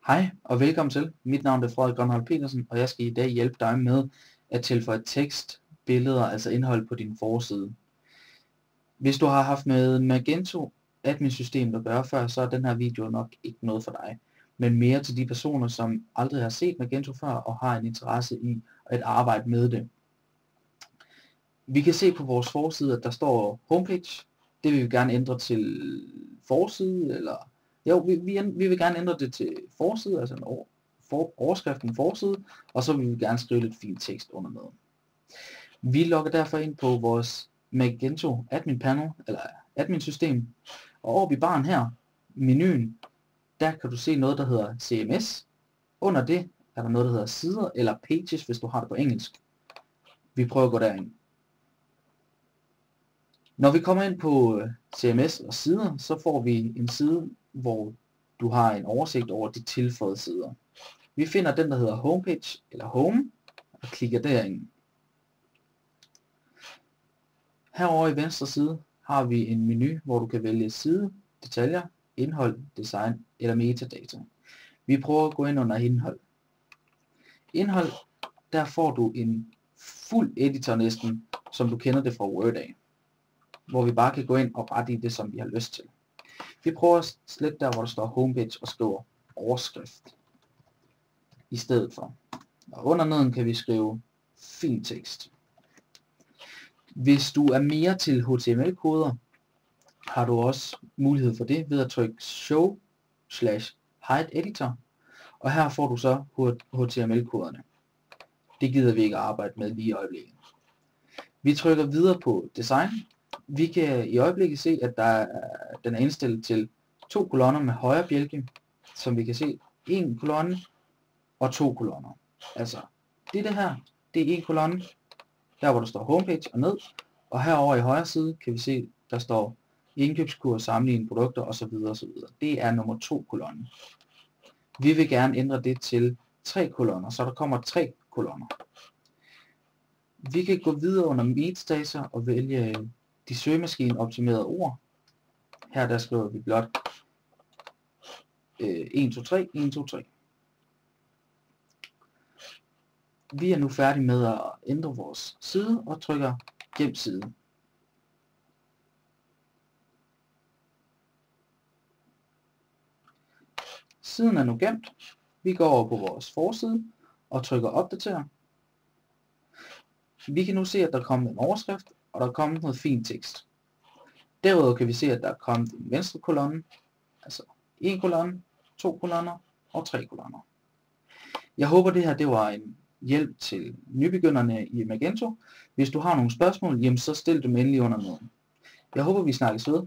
Hej og velkommen til. Mit navn er Frederik Grønholdt Petersen, og jeg skal i dag hjælpe dig med at tilføje tekst, billeder, altså indhold på din forside. Hvis du har haft med Magento admin-systemet at gøre før, så er den her video nok ikke noget for dig, men mere til de personer, som aldrig har set Magento før og har en interesse i at arbejde med det. Vi kan se på vores forside, at der står homepage. Det vil vi gerne ændre til forside, eller jo, vi vil gerne ændre det til forside, altså overskriften forside, og så vil vi gerne skrive lidt fin tekst under med. Vi logger derfor ind på vores Magento admin panel, eller admin system, og oppe i baren her, menuen, der kan du se noget, der hedder CMS. Under det er der noget, der hedder sider, eller pages, hvis du har det på engelsk. Vi prøver at gå derind. Når vi kommer ind på CMS og sider, så får vi en side, hvor du har en oversigt over de tilføjede sider. Vi finder den, der hedder homepage eller home, og klikker derind. Herovre i venstre side har vi en menu, hvor du kan vælge side, detaljer, indhold, design eller metadata. Vi prøver at gå ind under indhold. Indhold, der får du en fuld editor næsten, som du kender det fra Word af, hvor vi bare kan gå ind og rette i det, som vi har lyst til. Vi prøver at slette der, hvor der står homepage og skriver overskrift i stedet for. Og under neden kan vi skrive fin tekst. Hvis du er mere til HTML-koder, har du også mulighed for det ved at trykke Show/Hide Editor, og her får du så HTML-koderne. Det gider vi ikke arbejde med lige i øjeblikket. Vi trykker videre på Design. Vi kan i øjeblikket se, at den er indstillet til 2 kolonner med højre bjælke, som vi kan se 1 kolonne og 2 kolonner. Altså det her, det er 1 kolonne, der hvor der står homepage og ned, og herovre i højre side kan vi se, der står indkøbskurs, sammenligne produkter osv. osv. Det er nummer 2 kolonne. Vi vil gerne ændre det til 3 kolonner, så der kommer 3 kolonner. Vi kan gå videre under metadata og vælge de søgemaskine optimerede ord. Her der skriver vi blot 1, 2, 3, 1, 2, 3. Vi er nu færdige med at ændre vores side og trykker gem side. Siden er nu gemt. Vi går over på vores forside og trykker opdater. Vi kan nu se, at der er kommet en overskrift, og der er kommet noget fin tekst. Derudover kan vi se, at der er kommet en venstre kolonne, altså 1 kolonne, 2 kolonner og 3 kolonner. Jeg håber det her det var en hjælp til nybegynderne i Magento. Hvis du har nogle spørgsmål, så stil dem endelig under neden. Jeg håber vi snakkes ved.